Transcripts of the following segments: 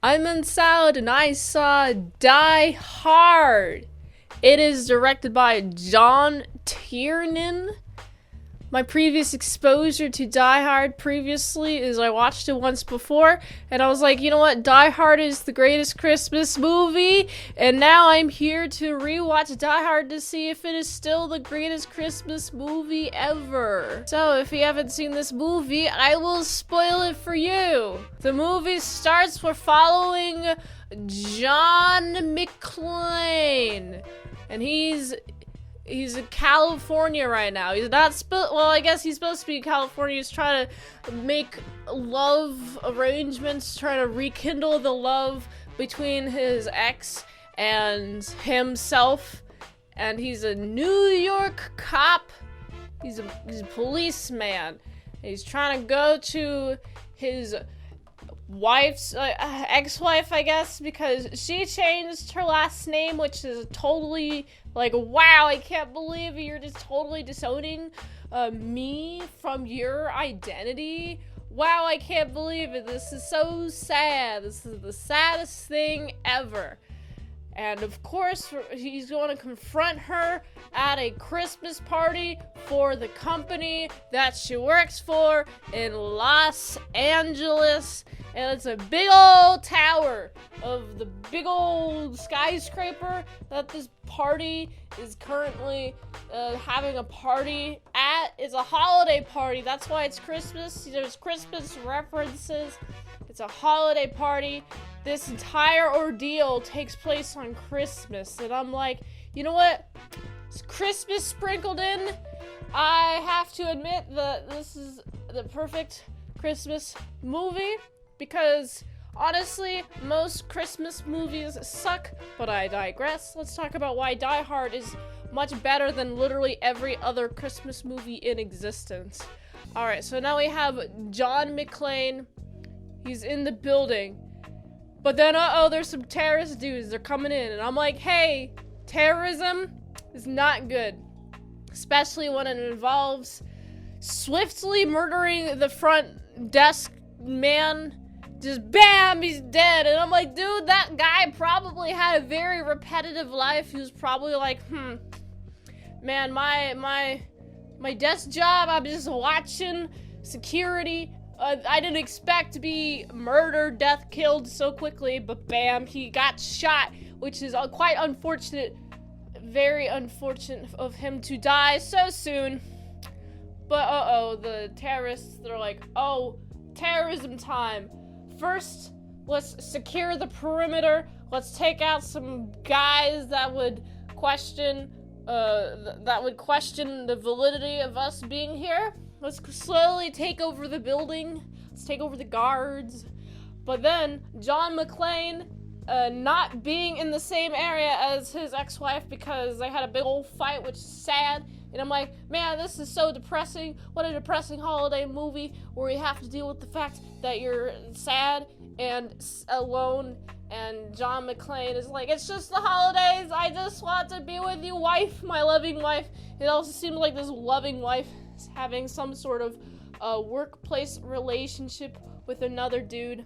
I'm in Salad and I saw Die Hard. It is directed by John Tiernan. My previous exposure to Die Hard previously is I watched it once before and I was like, you know what, Die Hard is the greatest Christmas movie, and now I'm here to rewatch Die Hard to see if it is still the greatest Christmas movie ever. So if you haven't seen this movie, I will spoil it for you. The movie starts, we're following John McClane, and he's in California right now. He's not well, I guess he's supposed to be in California. He's trying to make love arrangements, trying to rekindle the love between his ex and himself. And he's a New York cop. He's a policeman. He's trying to go to his wife's ex-wife, I guess, because she changed her last name, which is totally like, wow, I can't believe you're just totally disowning me from your identity. Wow, I can't believe it. This is so sad. This is the saddest thing ever. And of course, he's going to confront her at a Christmas party for the company that she works for in Los Angeles. And it's a big old tower of the big old skyscraper that this party is currently having a party at. It's a holiday party. That's why it's Christmas. There's Christmas references. It's a holiday party. This entire ordeal takes place on Christmas. And I'm like, you know what? It's Christmas sprinkled in. I have to admit that this is the perfect Christmas movie, because honestly, most Christmas movies suck, but I digress. Let's talk about why Die Hard is much better than literally every other Christmas movie in existence. Alright, so now we have John McClane. He's in the building. But then, there's some terrorist dudes. They're coming in. And I'm like, hey, terrorism is not good. Especially when it involves swiftly murdering the front desk man. Just bam, he's dead. And I'm like, dude, that guy probably had a very repetitive life. He was probably like, man, my desk job, I'm just watching security. I didn't expect to be murdered, death, killed so quickly, but bam, he got shot, which is quite unfortunate. Very unfortunate of him to die so soon. But the terrorists, they're like, oh, terrorism time. First, let's secure the perimeter. Let's take out some guys that would question the validity of us being here. Let's slowly take over the building. Let's take over the guards. But then, John McClane, not being in the same area as his ex-wife because they had a big old fight, which is sad. And I'm like, man, this is so depressing. What a depressing holiday movie where you have to deal with the fact that you're sad and alone. And John McClane is like, it's just the holidays. I just want to be with you, wife, my loving wife. It also seems like this loving wife is having some sort of workplace relationship with another dude.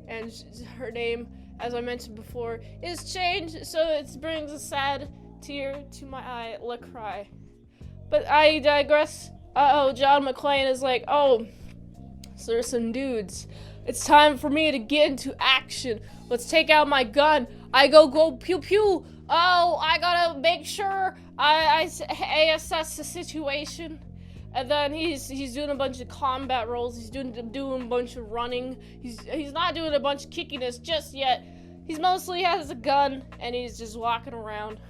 And her name, as I mentioned before, is changed. So it brings a sad tear to my eye, cry. But I digress. John McClane is like, oh, so there's some dudes. It's time for me to get into action. Let's take out my gun. I go pew pew. Oh, I gotta make sure I assess the situation. And then he's doing a bunch of combat roles. He's doing a bunch of running. He's not doing a bunch of kickiness just yet. He's mostly has a gun and he's just walking around.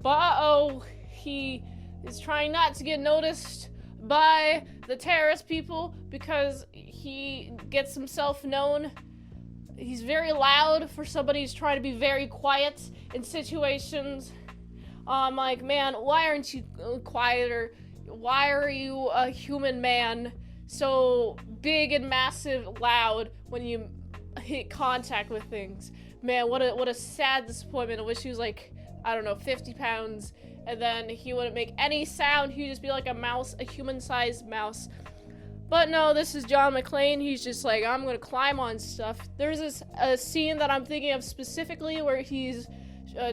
But he is trying not to get noticed by the terrorist people because he gets himself known. He's very loud for somebody who's trying to be very quiet in situations. I'm like, man, why aren't you quieter? Why are you a human man so big and massive, loud when you hit contact with things? Man, what a sad disappointment. I wish he was like, I don't know, 50 pounds, and then he wouldn't make any sound. He'd just be like a mouse, a human-sized mouse. But no, this is John McClane. He's just like, I'm gonna climb on stuff. There's this scene that I'm thinking of specifically where he's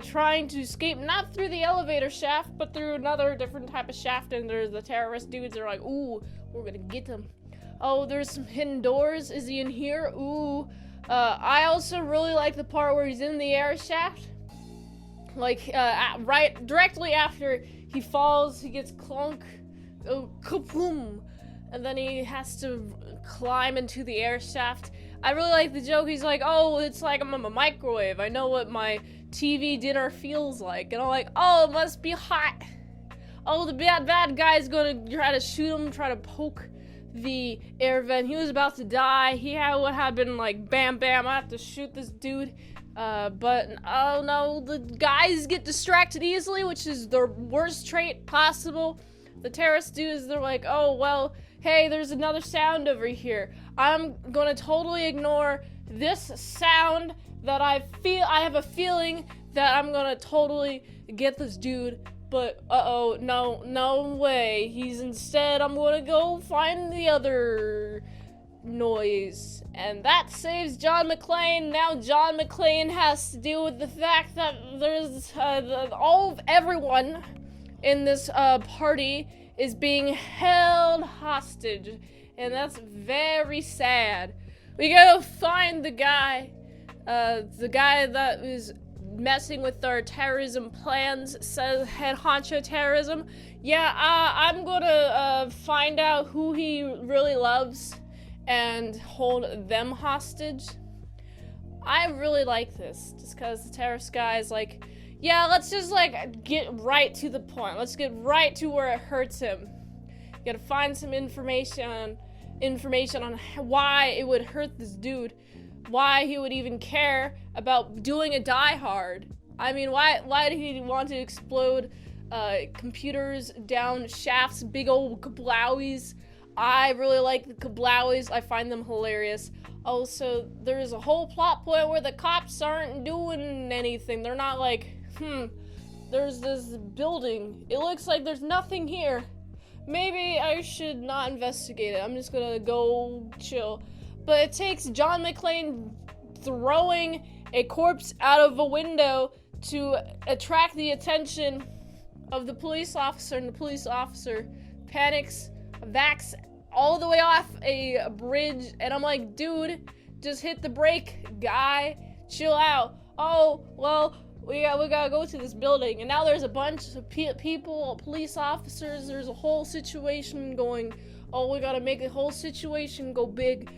trying to escape, not through the elevator shaft, but through another different type of shaft, and there's the terrorist dudes are like, ooh, we're gonna get them. Oh, there's some hidden doors. Is he in here? Ooh. I also really like the part where he's in the air shaft. Like, right directly after he falls, he gets clunk, kaboom, and then he has to climb into the air shaft. I really like the joke. He's like, oh, it's like I'm in a microwave. I know what my TV dinner feels like. And I'm like, oh, it must be hot. Oh, the bad guy's gonna try to shoot him, try to poke the air vent. He was about to die. He had been like, bam, bam, I have to shoot this dude. But, oh no, the guys get distracted easily, which is the worst trait possible. The terrorist dudes, they're like, oh, well, hey, there's another sound over here. I'm gonna totally ignore this sound that I have a feeling that I'm gonna totally get this dude. But, uh-oh, no way. I'm gonna go find the other noise. And that saves John McClane. Now John McClane has to deal with the fact that there's, everyone in this, party is being held hostage. And that's very sad. We gotta find the guy that is messing with our terrorism plans, says head honcho terrorism. Yeah, I'm gonna find out who he really loves and hold them hostage. I really like this, just because the terrorist guy is like, yeah, let's just like get right to the point. Let's get right to where it hurts him. You gotta find some information on why it would hurt this dude. Why he would even care about doing a Die Hard. I mean, why did he want to explode computers down shafts, big old kablowies? I really like the kablowies. I find them hilarious. Also, there's a whole plot point where the cops aren't doing anything. They're not like, there's this building. It looks like there's nothing here. Maybe I should not investigate it. I'm just gonna go chill. But it takes John McClane throwing a corpse out of a window to attract the attention of the police officer, and the police officer panics, backs all the way off a bridge, and I'm like, dude, just hit the brake, guy, chill out. Oh, well, we gotta go to this building, and now there's a bunch of people, police officers, there's a whole situation going. Oh, we gotta make the whole situation go big.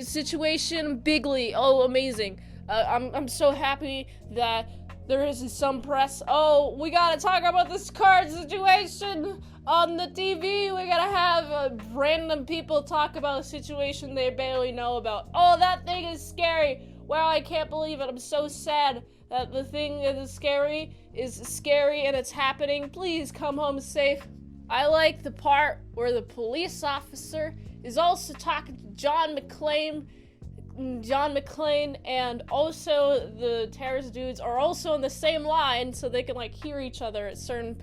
Situation bigly. Oh, amazing. I'm so happy that there is some press. Oh, we gotta talk about this card situation on the TV. We gotta have random people talk about a situation they barely know about. Oh, that thing is scary. Wow, I can't believe it. I'm so sad that the thing that is scary and it's happening. Please come home safe. I like the part where the police officer is also talking to John McClane, and also the terrorist dudes are also in the same line, so they can like hear each other at certain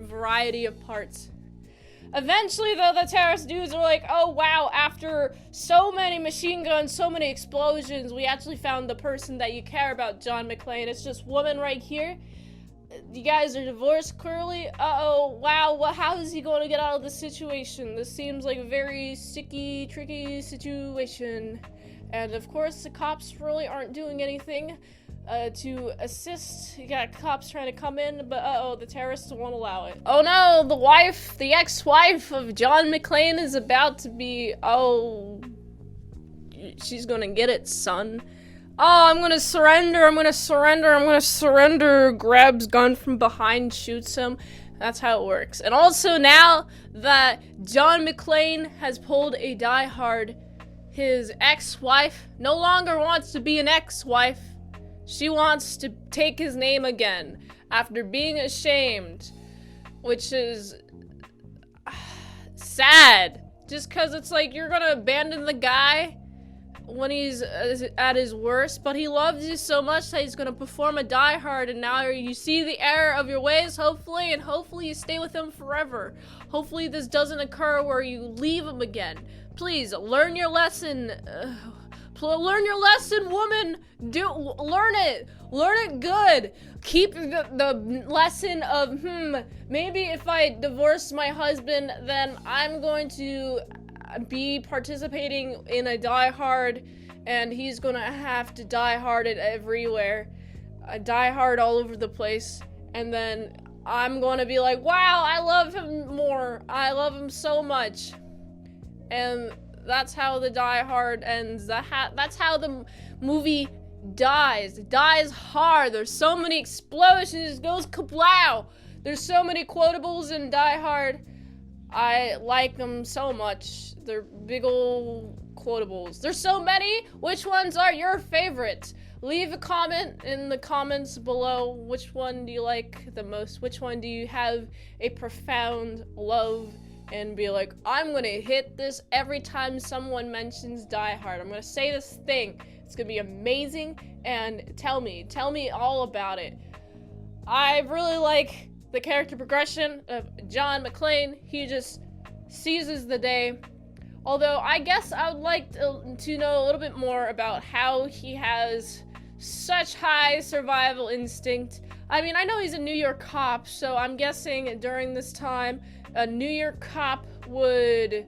variety of parts. Eventually, though, the terrorist dudes are like, oh wow, after so many machine guns, so many explosions, we actually found the person that you care about, John McClane. It's just woman right here. You guys are divorced, clearly. Uh-oh, wow, how is he going to get out of this situation? This seems like a very sticky, tricky situation. And of course, the cops really aren't doing anything to assist. You got cops trying to come in, but the terrorists won't allow it. Oh no, the ex-wife of John McClane is about to be, she's gonna get it, son. Oh, I'm gonna surrender, grabs gun from behind, shoots him. That's how it works. And also now that John McClane has pulled a Die Hard, his ex-wife no longer wants to be an ex-wife. She wants to take his name again after being ashamed, which is sad. Just cause it's like, you're gonna abandon the guy when he's at his worst, but he loves you so much that he's gonna perform a Die Hard, and now you see the error of your ways, hopefully, and hopefully you stay with him forever. Hopefully this doesn't occur where you leave him again. Please, learn your lesson. Learn your lesson, woman. Learn it. Learn it good. Keep the lesson of, maybe if I divorce my husband, then I'm going to be participating in a Die Hard, and he's gonna have to Die Hard it everywhere. Die Hard all over the place. And then I'm gonna be like, wow, I love him more. I love him so much. And that's how the Die Hard ends. That's how the movie dies. It dies hard. There's so many explosions. It goes kablow. There's so many quotables in Die Hard. I like them so much. They're big ol' quotables. There's so many. Which ones are your favorites? Leave a comment in the comments below. Which one do you like the most? Which one do you have a profound love and be like, I'm gonna hit this every time someone mentions Die Hard. I'm gonna say this thing. It's gonna be amazing, and tell me all about it. I really like the character progression of John McClane. He just seizes the day. Although I guess I would like to know a little bit more about how he has such high survival instinct. I mean, I know he's a New York cop, so I'm guessing during this time, a New York cop would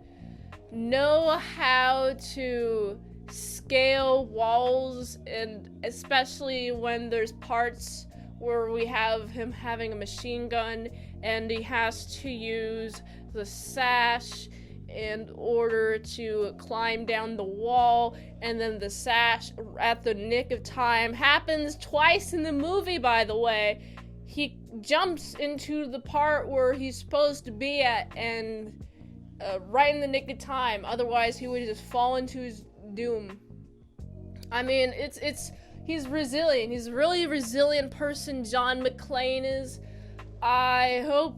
know how to scale walls, and especially when there's parts where we have him having a machine gun and he has to use the sash in order to climb down the wall, and then the sash at the nick of time happens twice in the movie, by the way. He jumps into the part where he's supposed to be at, and right in the nick of time. Otherwise, he would just fall into his doom. I mean, he's resilient. He's a really resilient person, John McClane is. I hope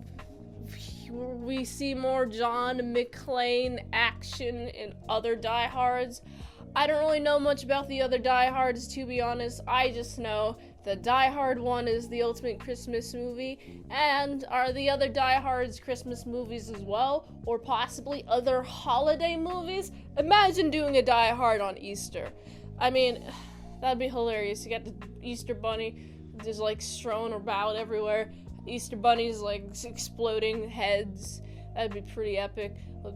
we see more John McClane action in other Die Hards. I don't really know much about the other Die Hards, to be honest. I just know the Die Hard one is the ultimate Christmas movie, and are the other Die Hards Christmas movies as well, or possibly other holiday movies? Imagine doing a Die Hard on Easter. I mean, that'd be hilarious. You get the Easter bunny just like strewn about everywhere. Easter bunnies like exploding heads. That'd be pretty epic.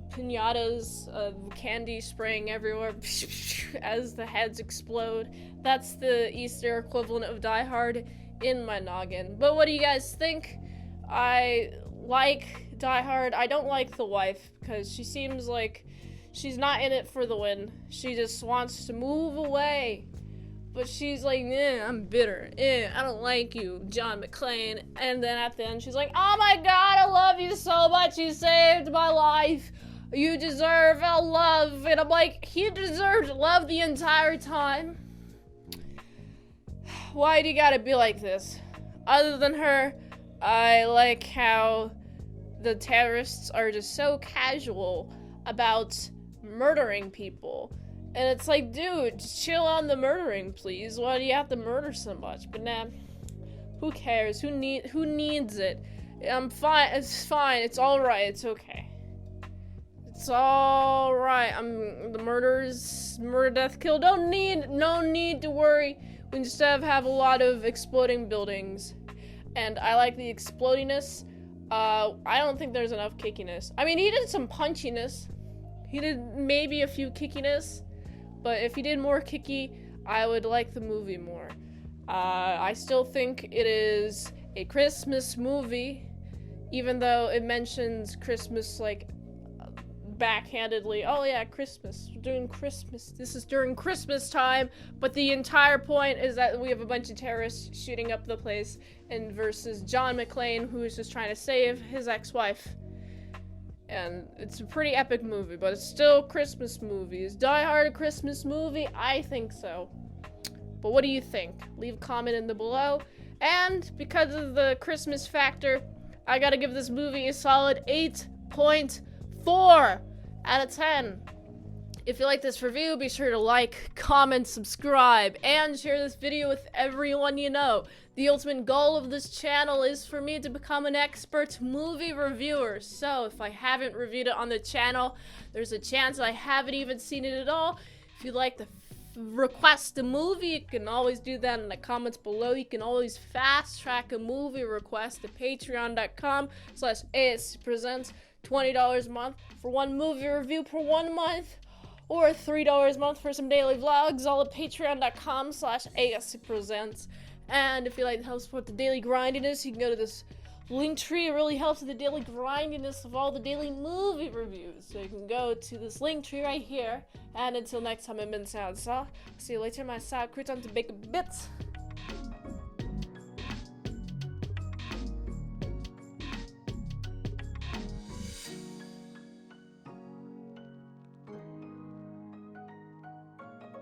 Pinatas, candy spraying everywhere as the heads explode. That's the Easter equivalent of Die Hard in my noggin. But what do you guys think? I like Die Hard. I don't like the wife because she seems like she's not in it for the win. She just wants to move away. But she's like, I'm bitter. I don't like you, John McClane. And then at the end, she's like, oh my god, I love you so much. You saved my life. You deserve a love. And I'm like, he deserved love the entire time. Why do you gotta be like this? Other than her, I like how the terrorists are just so casual about murdering people. And it's like, dude, just chill on the murdering, please. Why do you have to murder so much? But nah, who cares? Who needs it? I'm fine. It's fine. It's all right. It's okay. It's all right. The murder, death, kill. No need to worry. We just have a lot of exploding buildings, and I like the explodiness. I don't think there's enough kickiness. I mean, he did some punchiness. He did maybe a few kickiness. But if he did more kicky, I would like the movie more. I still think it is a Christmas movie, even though it mentions Christmas like backhandedly. Oh yeah, Christmas. We're doing Christmas. This is during Christmas time. But the entire point is that we have a bunch of terrorists shooting up the place, and versus John McClane, who is just trying to save his ex-wife. And it's a pretty epic movie, but it's still a Christmas movie. Is Die Hard a Christmas movie? I think so. But what do you think? Leave a comment in the below. And because of the Christmas factor, I gotta give this movie a solid 8.4 out of 10. If you like this review, be sure to like, comment, subscribe, and share this video with everyone you know. The ultimate goal of this channel is for me to become an expert movie reviewer. So if I haven't reviewed it on the channel, there's a chance I haven't even seen it at all. If you'd like to request a movie, you can always do that in the comments below. You can always fast track a movie request to patreon.com/ASEPresents. $20 a month for one movie review per 1 month, or $3 a month for some daily vlogs, all at patreon.com/ASEPresents. And if you like to help support the daily grindiness, you can go to this link tree. It really helps with the daily grindiness of all the daily movie reviews. So you can go to this link tree right here. And until next time, I've been Salad. See you later, my salad croutons to bacon bits.